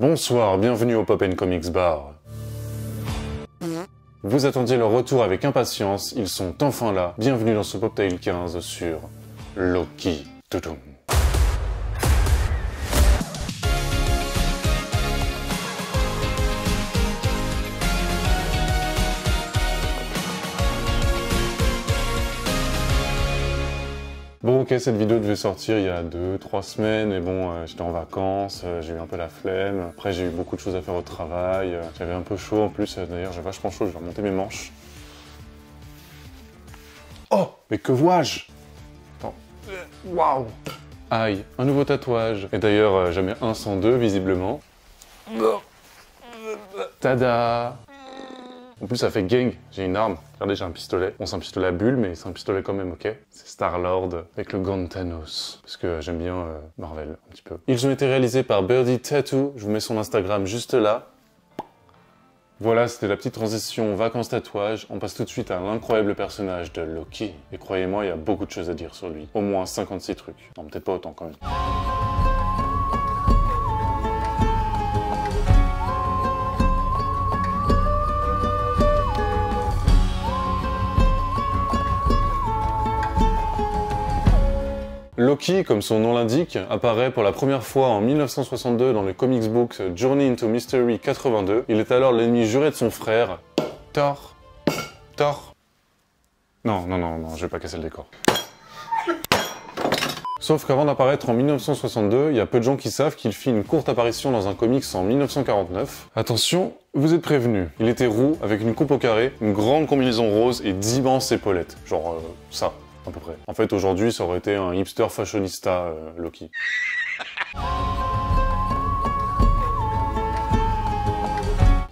Bonsoir, bienvenue au Pop & Comics Bar. Vous attendiez leur retour avec impatience, ils sont enfin là. Bienvenue dans ce Poptail 15 sur Loki. Toutoum. Bon ok, cette vidéo devait sortir il y a 2-3 semaines, mais bon, j'étais en vacances, j'ai eu un peu la flemme, après j'ai eu beaucoup de choses à faire au travail, j'avais un peu chaud en plus, d'ailleurs j'ai vachement chaud, je vais remonter mes manches. Oh, mais que vois-je? Attends, waouh! Aïe, un nouveau tatouage, et d'ailleurs jamais un sans deux visiblement. Tada! En plus ça fait gang, j'ai une arme. Regardez, j'ai un pistolet. Bon, c'est un pistolet à bulles, mais c'est un pistolet quand même, ok? C'est Star-Lord avec le gant de Thanos. Parce que j'aime bien Marvel, un petit peu. Ils ont été réalisés par Birdie Tattoo. Je vous mets son Instagram juste là. Voilà, c'était la petite transition vacances tatouage. On passe tout de suite à l'incroyable personnage de Loki. Et croyez-moi, il y a beaucoup de choses à dire sur lui. Au moins 56 trucs. Non, peut-être pas autant quand même. Loki, comme son nom l'indique, apparaît pour la première fois en 1962 dans le comics book Journey into Mystery 82. Il est alors l'ennemi juré de son frère, Thor. Non, je vais pas casser le décor. Sauf qu'avant d'apparaître en 1962, il y a peu de gens qui savent qu'il fit une courte apparition dans un comics en 1949. Attention, vous êtes prévenus. Il était roux, avec une coupe au carré, une grande combinaison rose et d'immenses épaulettes. Genre ça. À peu près. En fait, aujourd'hui, ça aurait été un hipster fashionista, Loki.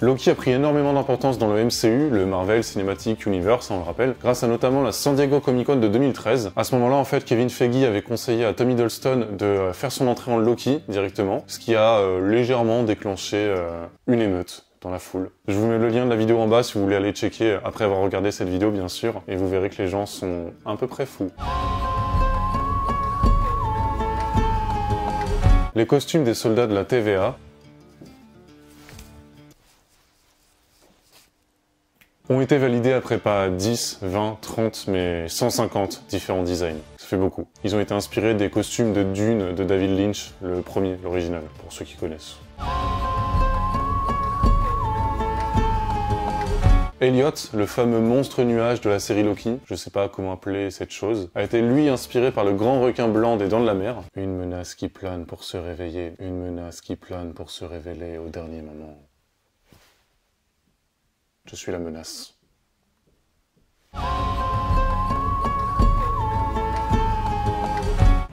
Loki a pris énormément d'importance dans le MCU, le Marvel Cinematic Universe, on le rappelle, grâce à notamment la San Diego Comic Con de 2013. À ce moment-là, en fait, Kevin Feige avait conseillé à Tom Hiddleston de faire son entrée en Loki directement, ce qui a légèrement déclenché une émeute dans la foule. Je vous mets le lien de la vidéo en bas si vous voulez aller checker après avoir regardé cette vidéo bien sûr, et vous verrez que les gens sont à peu près fous. Les costumes des soldats de la TVA ont été validés après pas 10, 20, 30, mais 150 différents designs. Ça fait beaucoup. Ils ont été inspirés des costumes de Dune de David Lynch, le premier, l'original, pour ceux qui connaissent. Elliot, le fameux monstre nuage de la série Loki, je sais pas comment appeler cette chose, a été lui inspiré par le grand requin blanc des Dents de la Mer. Une menace qui plane pour se réveiller, une menace qui plane pour se révéler au dernier moment. Je suis la menace.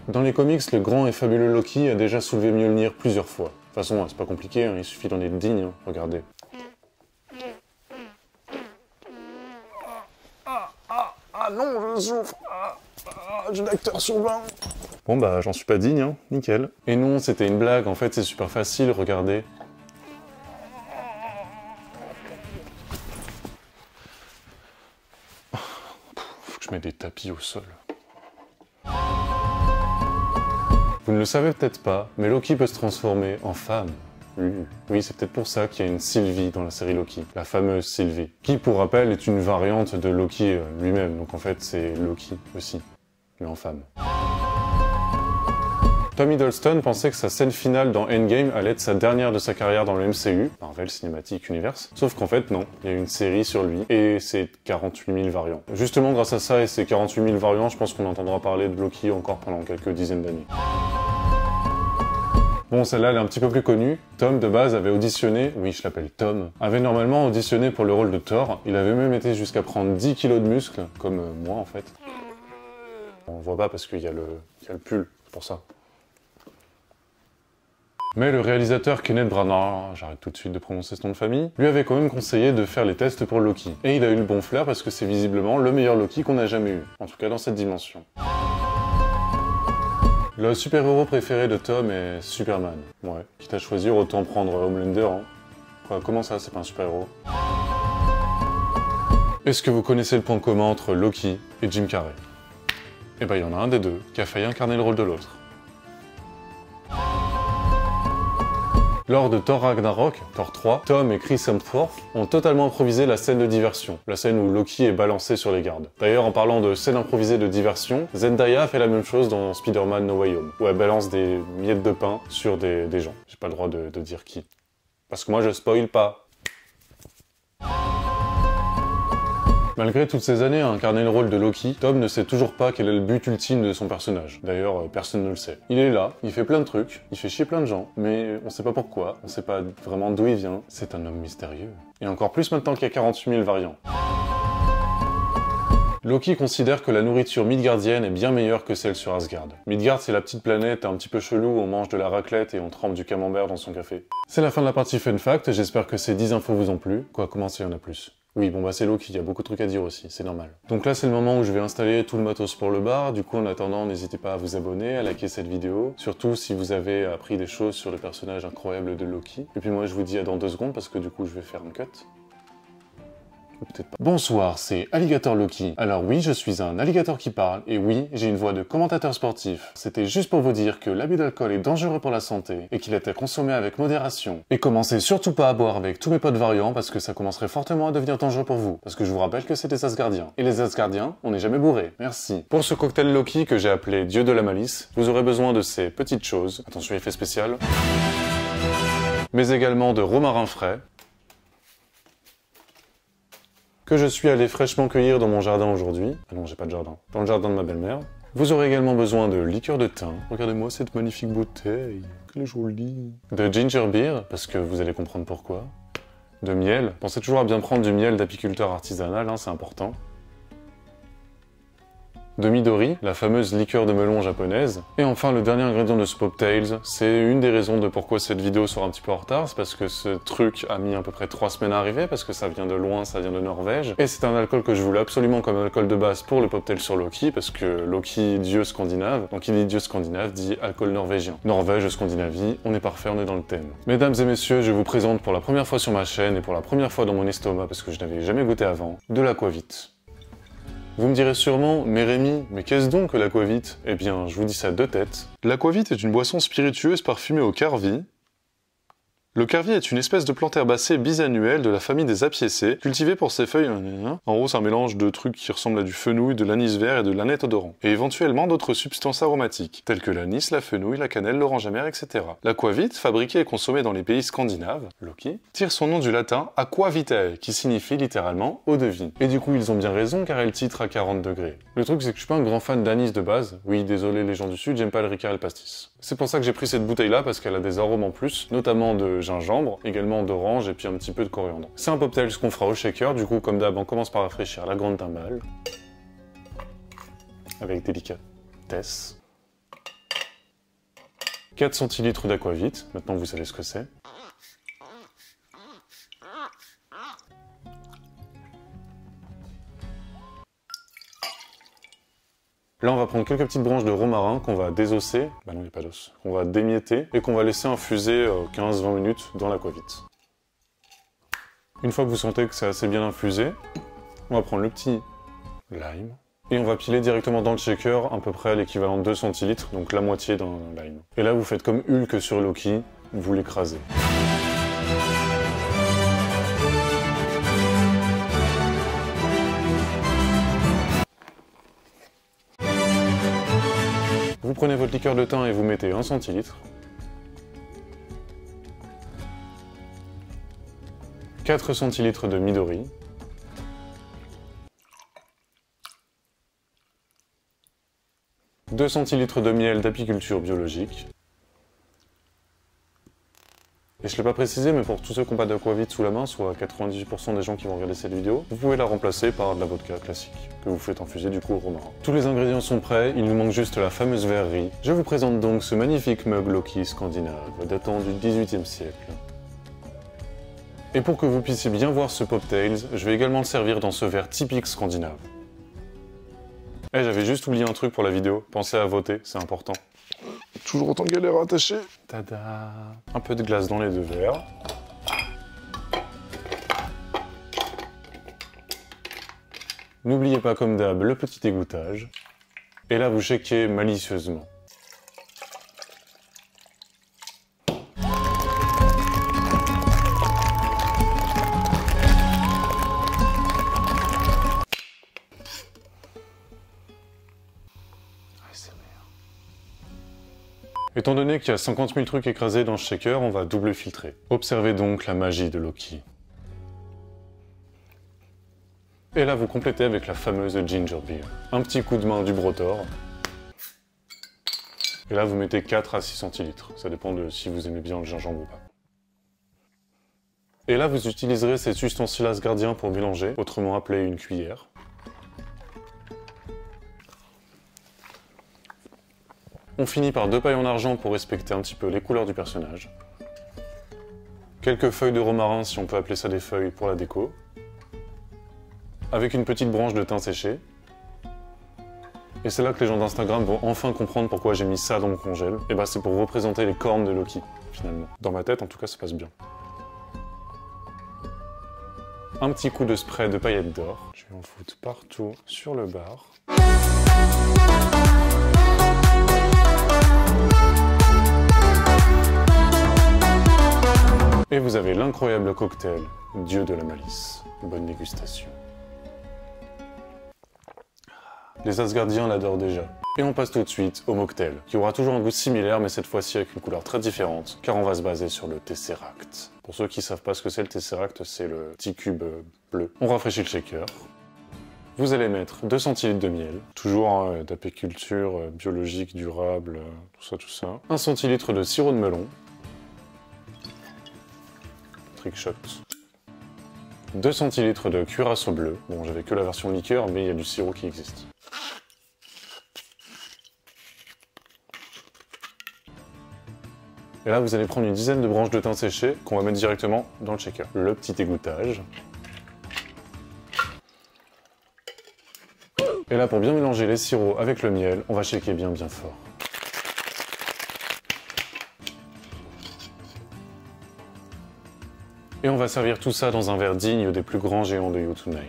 Dans les comics, le grand et fabuleux Loki a déjà soulevé Mjolnir plusieurs fois. De toute façon, c'est pas compliqué, hein, il suffit d'en être digne, hein, regardez. Ah non, je souffre. J'ai l'acteur sur 20. Bon bah, j'en suis pas digne, hein. Nickel. Et non, c'était une blague, en fait c'est super facile, regardez. Faut que je mette des tapis au sol. Vous ne le savez peut-être pas, mais Loki peut se transformer en femme. Oui, c'est peut-être pour ça qu'il y a une Sylvie dans la série Loki, la fameuse Sylvie, qui pour rappel est une variante de Loki lui-même, donc en fait c'est Loki aussi, mais en femme. Tom Hiddleston pensait que sa scène finale dans Endgame allait être sa dernière de sa carrière dans le MCU, Marvel Cinematic Universe, sauf qu'en fait non, il y a une série sur lui, et c'est 48 000 variants. Justement grâce à ça et ces 48 000 variants, je pense qu'on entendra parler de Loki encore pendant quelques dizaines d'années. Bon, celle-là, elle est un petit peu plus connue. Tom, de base, avait auditionné, oui, je l'appelle Tom, avait normalement auditionné pour le rôle de Thor. Il avait même été jusqu'à prendre 10 kilos de muscles, comme moi, en fait. On voit pas parce qu'il y a le pull, c'est pour ça. Mais le réalisateur Kenneth Branagh, j'arrête tout de suite de prononcer ce nom de famille, lui avait quand même conseillé de faire les tests pour Loki. Et il a eu le bon flair parce que c'est visiblement le meilleur Loki qu'on a jamais eu. En tout cas, dans cette dimension. Le super-héros préféré de Tom est Superman. Ouais, quitte à choisir, autant prendre Homelander, hein. Quoi, comment ça, c'est pas un super-héros? Est-ce que vous connaissez le point commun entre Loki et Jim Carrey? Eh ben, il y en a un des deux qui a failli incarner le rôle de l'autre. Lors de Thor Ragnarok, Thor 3, Tom et Chris Hemsworth ont totalement improvisé la scène de diversion, la scène où Loki est balancé sur les gardes. D'ailleurs, en parlant de scène improvisée de diversion, Zendaya fait la même chose dans Spider-Man No Way Home, où elle balance des miettes de pain sur des gens. J'ai pas le droit de dire qui. Parce que moi je spoil pas. Malgré toutes ces années à incarner le rôle de Loki, Tom ne sait toujours pas quel est le but ultime de son personnage. D'ailleurs, personne ne le sait. Il est là, il fait plein de trucs, il fait chier plein de gens, mais on sait pas pourquoi, on sait pas vraiment d'où il vient. C'est un homme mystérieux. Et encore plus maintenant qu'il y a 48 000 variants. Loki considère que la nourriture midgardienne est bien meilleure que celle sur Asgard. Midgard, c'est la petite planète un petit peu chelou où on mange de la raclette et on trempe du camembert dans son café. C'est la fin de la partie fun fact, j'espère que ces 10 infos vous ont plu. Quoi, comment ça, il y en a plus? Oui, bon bah c'est Loki, il y a beaucoup de trucs à dire aussi, c'est normal. Donc là c'est le moment où je vais installer tout le matos pour le bar, du coup en attendant n'hésitez pas à vous abonner, à liker cette vidéo, surtout si vous avez appris des choses sur le personnage incroyable de Loki. Et puis moi je vous dis à dans 2 secondes parce que du coup je vais faire un cut. Peut-être pas. Bonsoir, c'est Alligator Loki. Alors oui, je suis un alligator qui parle, et oui, j'ai une voix de commentateur sportif. C'était juste pour vous dire que l'abus d'alcool est dangereux pour la santé, et qu'il est à consommer avec modération. Et commencez surtout pas à boire avec tous mes potes variants, parce que ça commencerait fortement à devenir dangereux pour vous. Parce que je vous rappelle que c'est des Asgardiens. Et les Asgardiens, on n'est jamais bourrés. Merci. Pour ce cocktail Loki que j'ai appelé Dieu de la Malice, vous aurez besoin de ces petites choses. Attention, effet spécial. Mais également de romarin frais, que je suis allé fraîchement cueillir dans mon jardin aujourd'hui. Ah non, j'ai pas de jardin. Dans le jardin de ma belle-mère. Vous aurez également besoin de liqueur de thym. Regardez-moi cette magnifique bouteille. Quelle jolie. De ginger beer, parce que vous allez comprendre pourquoi. De miel. Pensez toujours à bien prendre du miel d'apiculteur artisanal, hein, c'est important. De Midori, la fameuse liqueur de melon japonaise. Et enfin, le dernier ingrédient de ce Poptails, c'est une des raisons de pourquoi cette vidéo sera un petit peu en retard, c'est parce que ce truc a mis à peu près 3 semaines à arriver, parce que ça vient de loin, ça vient de Norvège. Et c'est un alcool que je voulais absolument comme alcool de base pour le Poptail sur Loki, parce que Loki, dieu scandinave, donc il dit dieu scandinave, dit alcool norvégien. Norvège, Scandinavie, on est parfait, on est dans le thème. Mesdames et messieurs, je vous présente pour la première fois sur ma chaîne, et pour la première fois dans mon estomac, parce que je n'avais jamais goûté avant, de l'aquavit. Vous me direz sûrement, mais Rémi, mais qu'est-ce donc que l'aquavit? Eh bien, je vous dis ça à 2 têtes. L'aquavit est une boisson spiritueuse parfumée au carvi. Le carvi est une espèce de plante herbacée bisannuelle de la famille des apiacées, cultivée pour ses feuilles. En gros, c'est un mélange de trucs qui ressemblent à du fenouil, de l'anis vert et de l'aneth odorant. Et éventuellement d'autres substances aromatiques, telles que l'anis, la fenouil, la cannelle, l'orange amère, etc. L'aquavit, fabriqué et consommé dans les pays scandinaves, Loki, tire son nom du latin aqua vitae, qui signifie littéralement eau de vie. Et du coup, ils ont bien raison car elle titre à 40 degrés. Le truc, c'est que je suis pas un grand fan d'anis de base. Oui, désolé les gens du sud, j'aime pas le ricard et le pastis. C'est pour ça que j'ai pris cette bouteille-là, parce qu'elle a des arômes en plus, notamment de gingembre, également d'orange et puis un petit peu de coriandre. C'est un Poptails qu'on fera au shaker, du coup comme d'hab on commence par rafraîchir la grande timbale. Avec délicatesse. 4 centilitres d'aquavit, maintenant vous savez ce que c'est. Là, on va prendre quelques petites branches de romarin qu'on va désosser, bah non, il n'y a pas d'os, qu'on va démietter et qu'on va laisser infuser 15-20 minutes dans l'aquavit. Une fois que vous sentez que c'est assez bien infusé, on va prendre le petit lime et on va piler directement dans le shaker à peu près à l'équivalent de 2 centilitres, donc la moitié d'un lime. Et là, vous faites comme Hulk sur Loki, vous l'écrasez. Vous prenez votre liqueur de thym et vous mettez 1 centilitre. 4 centilitres de Midori. « 2 centilitres de miel d'apiculture biologique. Et je ne l'ai pas précisé, mais pour tous ceux qui n'ont pas d'aquavit sous la main, soit 98% des gens qui vont regarder cette vidéo, vous pouvez la remplacer par de la vodka classique, que vous faites infuser du coup au romarin. Tous les ingrédients sont prêts, il nous manque juste la fameuse verrerie. Je vous présente donc ce magnifique mug Loki scandinave, datant du XVIIIe siècle. Et pour que vous puissiez bien voir ce Poptails, je vais également le servir dans ce verre typique scandinave. Eh, j'avais juste oublié un truc pour la vidéo, pensez à voter, c'est important. Toujours autant de galère à attacher. Tada! Un peu de glace dans les 2 verres. N'oubliez pas comme d'hab le petit égouttage. Et là vous shakez malicieusement. Étant donné qu'il y a 50 000 trucs écrasés dans ce shaker, on va double filtrer. Observez donc la magie de Loki. Et là, vous complétez avec la fameuse ginger beer. Un petit coup de main du Brotor. Et là, vous mettez 4 à 6 centilitres. Ça dépend de si vous aimez bien le gingembre ou pas. Et là, vous utiliserez cet ustensile asgardien pour mélanger, autrement appelé une cuillère. On finit par 2 pailles en argent pour respecter un petit peu les couleurs du personnage. Quelques feuilles de romarin, si on peut appeler ça des feuilles, pour la déco. Avec une petite branche de thym séché. Et c'est là que les gens d'Instagram vont enfin comprendre pourquoi j'ai mis ça dans mon congèle. Et bah c'est pour représenter les cornes de Loki, finalement. Dans ma tête, en tout cas, ça passe bien. Un petit coup de spray de paillettes d'or. Je vais en foutre partout sur le bar. Et vous avez l'incroyable cocktail Dieu de la malice. Bonne dégustation. Les Asgardiens l'adorent déjà. Et on passe tout de suite au mocktail, qui aura toujours un goût similaire, mais cette fois-ci avec une couleur très différente, car on va se baser sur le Tesseract. Pour ceux qui ne savent pas ce que c'est le Tesseract, c'est le petit cube bleu. On rafraîchit le shaker. Vous allez mettre 2 centilitres de miel, toujours d'apiculture biologique, durable, tout ça. 1 centilitre de sirop de melon. Trick shot. 2 centilitres de curaçao bleu. Bon, j'avais que la version liqueur, mais il y a du sirop qui existe. Et là, vous allez prendre une dizaine de branches de thym séché qu'on va mettre directement dans le shaker. Le petit égouttage. Et là, pour bien mélanger les sirops avec le miel, on va shaker bien fort. Et on va servir tout ça dans un verre digne des plus grands géants de U2-9.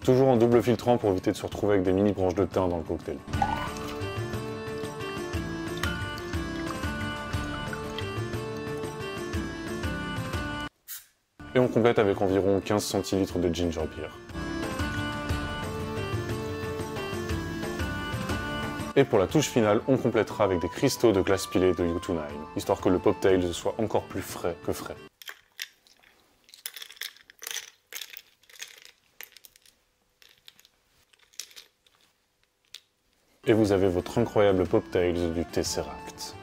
Toujours en double filtrant pour éviter de se retrouver avec des mini branches de thym dans le cocktail. Et on complète avec environ 15 centilitres de ginger beer. Et pour la touche finale, on complétera avec des cristaux de glace pilée de U2-9, histoire que le Poptails soit encore plus frais que frais. Et vous avez votre incroyable Poptails du Tesseract.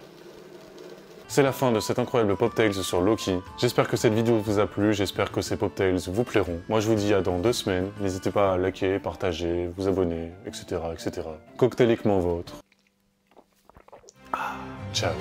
C'est la fin de cet incroyable Poptails sur Loki. J'espère que cette vidéo vous a plu, j'espère que ces Poptails vous plairont. Moi je vous dis à dans 2 semaines, n'hésitez pas à liker, partager, vous abonner, etc. Cocktailiquement vôtre. Ciao.